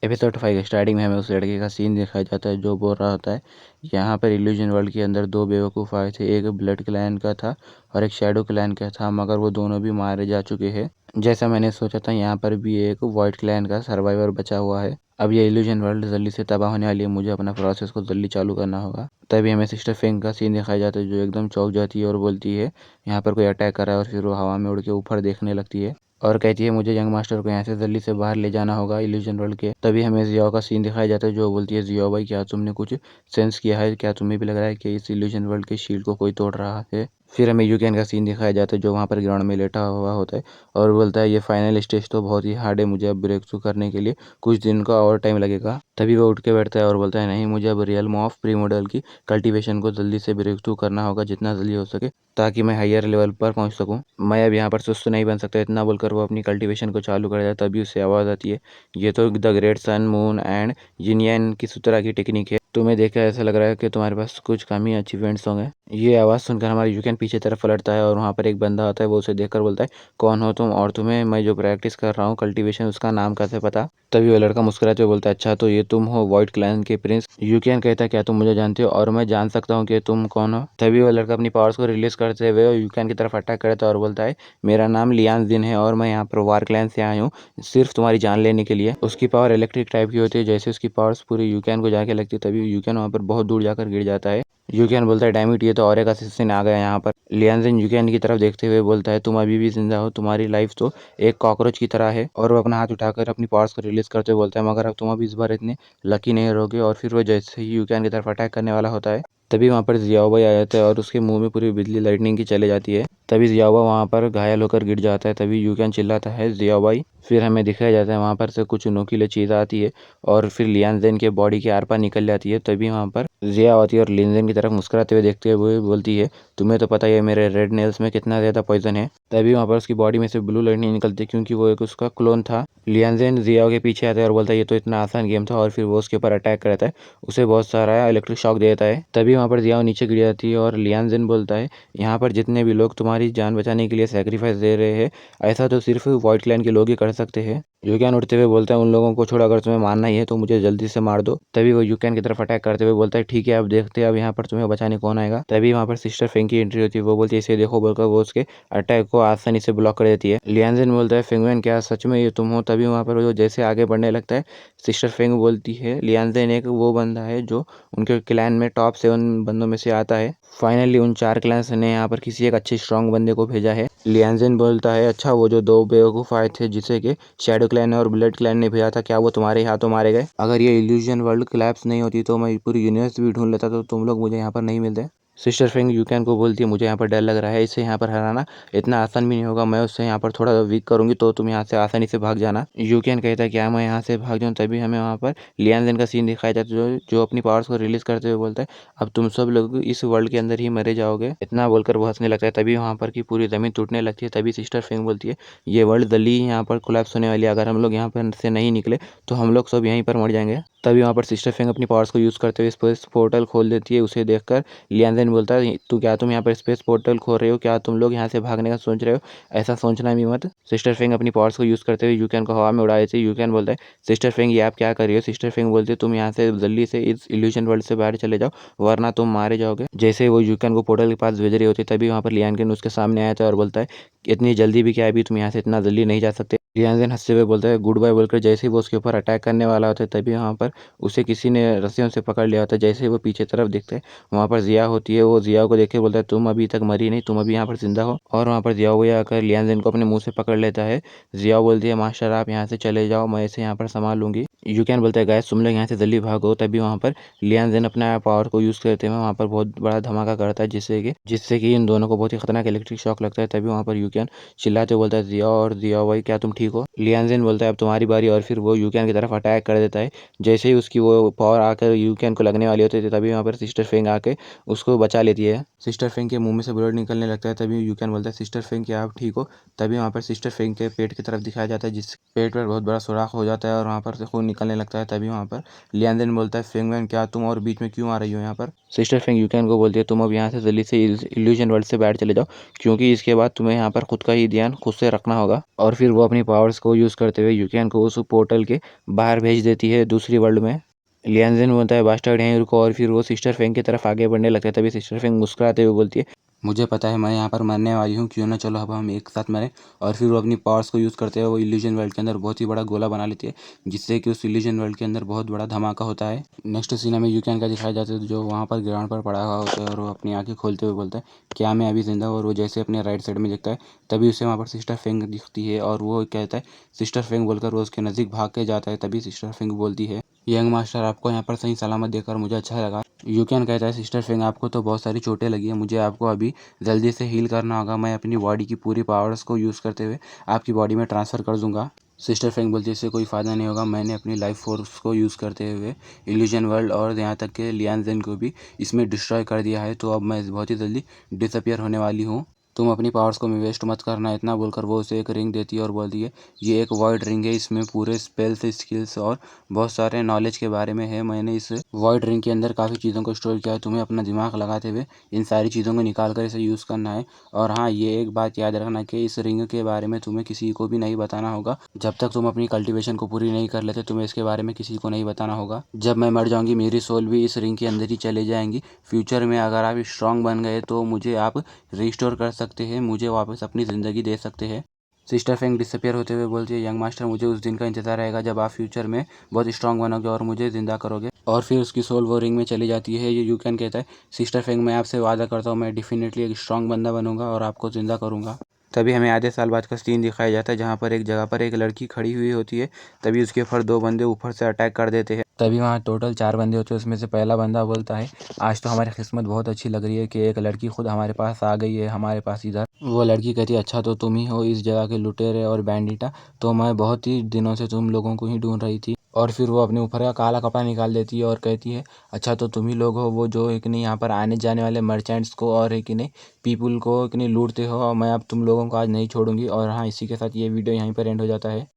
Episode 5 starting में हमें उस लड़के का सीन दिखाया जाता है जो बोल रहा होता है यहाँ पर इल्यूजन वर्ल्ड के अंदर दो बेवकूफ़ आए थे, एक ब्लड क्लैन का था और एक शैडो क्लैन का था, मगर वो दोनों भी मारे जा चुके हैं। जैसा मैंने सोचा था यहाँ पर भी एक वाइट क्लैन का सर्वाइवर बचा हुआ है। अब ये इल्यूजन वर्ल्ड जल्दी से तबाह होने वाली है, मुझे अपना प्रोसेस को जल्दी चालू करना होगा। तभी हमें सिस्टर फेंग का सीन दिखाया जाता है जो एकदम चौंक जाती है और बोलती है यहाँ पर कोई अटैक कर रहा है, और फिर वो हवा में उड़ के ऊपर देखने लगती है और कहती है मुझे यंग मास्टर को यहाँ से जल्दी से बाहर ले जाना होगा इल्यूजन वर्ल्ड के। तभी हमें जियाओ का सीन दिखाया जाता है जो बोलती है जियाओ भाई क्या तुमने कुछ सेंस किया है, क्या तुम्हें भी लग रहा है कि इस इल्यूजन वर्ल्ड के शील्ड को कोई तोड़ रहा है। फिर हमें यूकेन का सीन दिखाया जाता है जो वहाँ पर ग्राउंड में लेटा हुआ होता है और बोलता है ये फाइनल स्टेज तो बहुत ही हार्ड है, मुझे अब ब्रेक थ्रू करने के लिए कुछ दिन का और टाइम लगेगा। तभी वो उठ के बैठता है और बोलता है नहीं, मुझे अब रियल ऑफ प्री मॉडल की कल्टीवेशन को जल्दी से ब्रेक थ्रू करना होगा जितना जल्दी हो सके, ताकि मैं हायर लेवल पर पहुंच सकूं। मैं अब यहाँ पर सुस्त नहीं बन सकता। इतना बोलकर वो अपनी कल्टीवेशन को चालू कर देता है। तभी उससे आवाज़ आती है ये तो the great sun moon and जिनियन की तरह की टेक्निक है, तुम्हें देखकर ऐसा लग रहा है कि तुम्हारे पास कुछ कम ही अचीवमेंट्स होंगे। ये आवाज़ सुनकर हमारा यूकेन पीछे तरफ पलटता है और वहाँ पर एक बंदा आता है। वो उसे देखकर बोलता है कौन हो तुम, और तुम्हें मैं जो प्रैक्टिस कर रहा हूँ कल्टीवेशन उसका नाम कैसे पता। तभी वो लड़का मुस्कुराते हुए बोलता है अच्छा तो ये तुम हो व्हाइट क्लैन के प्रिंस। यूकेन कहता है क्या तुम मुझे जानते हो और मैं जान सकता हूँ कि तुम कौन हो। तभी वो लड़का अपनी पावर्स को रिलीज करते हुए यूकेन की तरफ अटैक करता है और बोलता है मेरा नाम लियान जिन है और मैं यहाँ पर वार क्लैन से आया हूँ सिर्फ तुम्हारी जान लेने के लिए। उसकी पावर इलेक्ट्रिक टाइप की होती है, जैसे उसकी पावर्स पूरी यूकेन को जाके लगती है। तभी यूकेन वहाँ पर बहुत दूर जाकर गिर जाता है। यूकेन बोलता है डैम इट, ये तो और एक असिस्टेंट आ गया यहाँ पर। लियानजिन यूकेन की तरफ देखते हुए बोलता है तुम अभी भी जिंदा हो, तुम्हारी लाइफ तो एक कॉकरोच की तरह है। और वो अपना हाथ उठाकर अपनी पावर्स को रिलीज करते हुए बोलता है मगर अब तुम अभी इस बार इतने लकी नहीं रहोगे। और फिर वो जैसे ही यूकेन की तरफ अटैक करने वाला होता है तभी वहाँ पर जियाओ भाई आ जाता है और उसके मुंह में पूरी बिजली लाइटनिंग की चले जाती है। तभी जियाओ भाई वहाँ पर घायल होकर गिर जाता है। तभी यूकेन चिल्लाता है जियाओ भाई। फिर हमें दिखाया जाता है वहाँ पर से कुछ नोकीले चीज़ आती है और फिर लियानजेन के बॉडी के आर पार निकल जाती है। तभी वहाँ पर जिया आती है और लियानजेन की तरफ मुस्कुराते हुए देखते हुए बोलती है तुम्हें तो पता ही है मेरे रेड नेल्स में कितना ज़्यादा पॉइजन है। तभी वहाँ पर उसकी बॉडी में से ब्लू लाइट नहीं निकलती क्योंकि वो एक उसका क्लोन था। लियानजेन जियाओ के पीछे आता है और बोलता है ये तो इतना आसान गेम था, और फिर वो उसके ऊपर अटैक करता है, उसे बहुत सारा इलेक्ट्रिक शॉक देता है। तभी वहाँ पर जियाओ नीचे गिर जाती है और लियानजेन बोलता है यहाँ पर जितने भी लोग तुम्हारी जान बचाने के लिए सेक्रीफाइस दे रहे हैं ऐसा तो सिर्फ व्हाइट क्लैन के लोग ही कर सकते हैं। यूकेन उठते हुए बोलता है उन लोगों को छोड़, अगर तुम्हें मारना ही है तो मुझे जल्दी से मार दो। तभी वो यूकेन की तरफ अटैक करते हुए बोलता है ठीक है अब देखते हैं अब यहाँ पर तुम्हें बचाने कौन आएगा। तभी वहाँ पर सिस्टर फेंग की एंट्री होती है। वो बोलती है इसे देखो बोलकर वो उसके अटैक को आसानी से ब्लॉक कर देती है। लियानजिन बोलता है फेंगुएन क्या सच में ये तुम हो। तभी वहाँ पर वो जैसे आगे बढ़ने लगता है सिस्टर फेंग बोलती है लियानजिन एक वो बंदा है जो उनके क्लैन में टॉप 7 बंदों में से आता है। फाइनली उन 4 क्लैंस ने यहाँ पर किसी एक अच्छे स्ट्रांग बंदे को भेजा है। लियानजिन बोलता है अच्छा वो जो 2 बेवकूफ़ आए थे जिसे कि शैडो क्लैन और ब्लड क्लैन ने भेजा था, क्या वो तुम्हारे हाथों मारे गए। अगर ये इल्यूजन वर्ल्ड कोलैप्स नहीं होती तो मैं पूरी यूनिवर्स भी ढूंढ लेता, तो तुम लोग मुझे यहाँ पर नहीं मिलते। सिस्टर फेंग यूकेन को बोलती है मुझे यहाँ पर डर लग रहा है, इसे यहाँ पर हराना इतना आसान भी नहीं होगा, मैं उससे यहाँ पर थोड़ा वीक करूंगी तो तुम यहाँ से आसानी से भाग जाना। यूकेन कहता है क्या मैं यहाँ से भाग जाऊँ। तभी हमें वहाँ पर लियानजिन का सीन दिखाया जाता है जो अपनी पावर्स को रिलीज करते हुए बोलता है अब तुम सब लोग इस वर्ल्ड के अंदर ही मरे जाओगे। इतना बोलकर वो हंसने लगता है। तभी वहाँ पर की पूरी जमीन टूटने लगती है। तभी सिस्टर फेंग बोलती है ये वर्ल्ड जल्दी ही यहाँ पर कोलैप्स होने वाली है, अगर हम लोग यहाँ पर से नहीं निकले तो हम लोग सब यहीं पर मर जाएंगे। तभी वहाँ पर सिस्टर फेंग अपनी पावर्स को यूज़ करते हुए स्पेस पोर्टल खोल देती है। उसे देखकर लियानजेन बोलता है तुम यहाँ पर स्पेस पोर्टल खोल रहे हो, क्या तुम लोग यहाँ से भागने का सोच रहे हो, ऐसा सोचना भी मत। सिस्टर फेंग अपनी पावर्स को यूज़ करते हुए यूकेन को हवा में उड़ा देती है। यूकेन बोलता है सिस्टर फेंग ये आप क्या कर रही हो। सिस्टर फेंग बोलती है तुम यहाँ से जल्दी से इस इल्यूजन वर्ल्ड से बाहर चले जाओ वरना तुम मारे जाओगे। जैसे ही वो यूकेन को पोर्टल के पास भेज रही होती है तभी वहाँ पर लियानजेन उसके सामने आया था और बोलता है इतनी जल्दी भी क्या है, अभी तुम यहाँ से इतना जल्दी नहीं जा सकते। लियानजेन हंसते हुए बोलता है गुड बाय बोलकर जैसे ही वो उसके ऊपर अटैक करने वाला होता है तभी वहाँ पर उसे किसी ने रस्सियों से पकड़ लिया होता है। जैसे ही वो पीछे तरफ देखते हैं वहाँ पर जिया होती है। वो जिया को देख के बोलता है तुम अभी तक मरी नहीं, तुम अभी यहाँ पर जिंदा हो। और वहाँ पर जिया हुआ आकर लियानजेन को अपने मुंह से पकड़ लेता है। जिया बोलती है मास्टर आप यहाँ से चले जाओ, मैं इसे यहाँ पर संभाल लूंगी। यूकेन बोलता है गैस तुम लोग यहाँ से जल्दी भागो। तभी वहाँ पर लियानजेन अपना पावर को यूज़ करते हुए वहाँ पर बहुत बड़ा धमाका करता है जिससे कि इन दोनों को बहुत ही खतरनाक इलेक्ट्रिक शॉक लगता है। तभी वहाँ पर यूकेन चिल्लाते बोलता है जिया और जिया भाई क्या तुम ठीक हो। लियानजेन बोलता है अब तुम्हारी बारी, और फिर वो यूकेन की तरफ अटैक कर देता है। जैसे ही उसकी वो पावर आकर यूकेन को लगने वाली होती है तभी वहाँ पर सिस्टर फेंग आके उसको बचा लेती है। सिस्टर फेंग के मुंह में से ब्लड निकलने लगता है। तभी यूकेन बोलता है सिस्टर फेंग क्या आप ठीक हो। तभी वहाँ पर सिस्टर फेंग के पेट की तरफ दिखाया जाता है जिस पेट पर बहुत बड़ा सुराख हो जाता है और वहाँ पर से खून निकलने लगता है। तभी वहाँ पर लियांजन बोलता है, फेंगमैन क्या तुम और बीच में क्यों आ रही हो यहाँ पर। सिस्टर फेंग यूकेन को बोलती है, तुम अब यहाँ से जल्दी से इल्यूजन वर्ल्ड से बाहर चले जाओ, क्योंकि इसके बाद तुम्हें यहाँ पर खुद का ही ध्यान खुद से रखना होगा। और फिर वो अपनी पावर्स को यूज़ करते हुए यूकेन को उस पोर्टल के बाहर भेज देती है दूसरी वर्ल्ड में। लियांजन बोलता है, बास्टर्ड यहीं रुको, और फिर वो सिस्टर फेंग की तरफ आगे बढ़ने लगता है। तभी सिस्टर फेंग मुस्कुराते हुए बोलती है, मुझे पता है मैं यहाँ पर मरने वाली हूँ, क्यों ना चलो अब हम एक साथ मरें। और फिर वो अपनी पावर्स को यूज़ करते हुए वो इल्यूजन वर्ल्ड के अंदर बहुत ही बड़ा गोला बना लेती है, जिससे कि उस इल्यूजन वर्ल्ड के अंदर बहुत बड़ा धमाका होता है। नेक्स्ट सीन में यूकेन का दिखाया जाता है, जो वहाँ पर ग्राउंड पर पड़ा हुआ होता है और वो अपनी आंखें खोलते हुए बोलता है, क्या मैं अभी जिंदा हूँ। और वो जैसे अपने राइट साइड में देखता है, तभी उसे वहाँ पर सिस्टर फेंग दिखती है और वो कहता है सिस्टर फेंग बोलकर वो उसके नज़दीक भाग के जाता है। तभी सिस्टर फेंग बोलती है, यंग मास्टर आपको यहाँ पर सही सलामत देखकर मुझे अच्छा लगा। यूकेन कहता है, सिस्टर फेंग आपको तो बहुत सारी चोटें लगी हैं, मुझे आपको अभी जल्दी से हील करना होगा। मैं अपनी बॉडी की पूरी पावर्स को यूज़ करते हुए आपकी बॉडी में ट्रांसफ़र कर दूंगा। सिस्टर फेंग बोलती है, इससे कोई फ़ायदा नहीं होगा, मैंने अपनी लाइफ फोर्स को यूज़ करते हुए इल्यूजन वर्ल्ड और यहाँ तक के लियांजन को भी इसमें डिस्ट्रॉय कर दिया है, तो अब मैं बहुत ही जल्दी डिसअपियर होने वाली हूँ। तुम अपनी पावर्स को में वेस्ट मत करना। इतना बोलकर वो उसे एक रिंग देती है और बोलती है, ये एक वॉइड रिंग है, इसमें पूरे स्पेल्स, स्किल्स और बहुत सारे नॉलेज के बारे में है। मैंने इस वॉइड रिंग के अंदर काफ़ी चीज़ों को स्टोर किया है, तुम्हें अपना दिमाग लगाते हुए इन सारी चीज़ों को निकाल कर इसे यूज़ करना है। और हाँ, ये एक बात याद रखना कि इस रिंग के बारे में तुम्हें किसी को भी नहीं बताना होगा। जब तक तुम अपनी कल्टिवेशन को पूरी नहीं कर लेते, तुम्हें इसके बारे में किसी को नहीं बताना होगा। जब मैं मर जाऊँगी, मेरी सोल भी इस रिंग के अंदर ही चले जाएंगी। फ्यूचर में अगर आप स्ट्रांग बन गए तो मुझे आप रिस्टोर कर सकते हैं, मुझे वापस अपनी ज़िंदगी दे सकते हैं। सिस्टर फेंग डिसअपियर होते हुए बोलती है, यंग मास्टर मुझे उस दिन का इंतजार रहेगा जब आप फ्यूचर में बहुत स्ट्रांग बनोगे और मुझे ज़िंदा करोगे। और फिर उसकी सोल वो रिंग में चली जाती है। ये यूकेन कहता है, सिस्टर फेंग मैं आपसे वादा करता हूँ, मैं डेफिनेटली एक स्ट्रांग बंदा बनूंगा और आपको ज़िंदा करूँगा। तभी हमें आधे साल बाद का सीन दिखाया जाता है, जहाँ पर एक जगह पर एक लड़की खड़ी हुई होती है। तभी उसके ऊपर दो बंदे ऊपर से अटैक कर देते हैं। तभी वहाँ टोटल 4 बंदे होते हैं। उसमें से पहला बंदा बोलता है, आज तो हमारी किस्मत बहुत अच्छी लग रही है कि एक लड़की खुद हमारे पास आ गई है, हमारे पास इधर। वो लड़की कहती है, अच्छा तो तुम ही हो इस जगह के लुटेरे और बैंडिटा, तो मैं बहुत ही दिनों से तुम लोगों को ही ढूंढ रही थी। और फिर वो अपने ऊपर का काला कपड़ा निकाल देती है और कहती है, अच्छा तो तुम ही लोग हो वो जो एक नहीं यहाँ पर आने जाने वाले मर्चेंट्स को और एक नहीं पीपल को एक नहीं लूटते हो, और मैं अब तुम लोगों को आज नहीं छोड़ूंगी। और हाँ, इसी के साथ ये वीडियो यहीं पर एंड हो जाता है।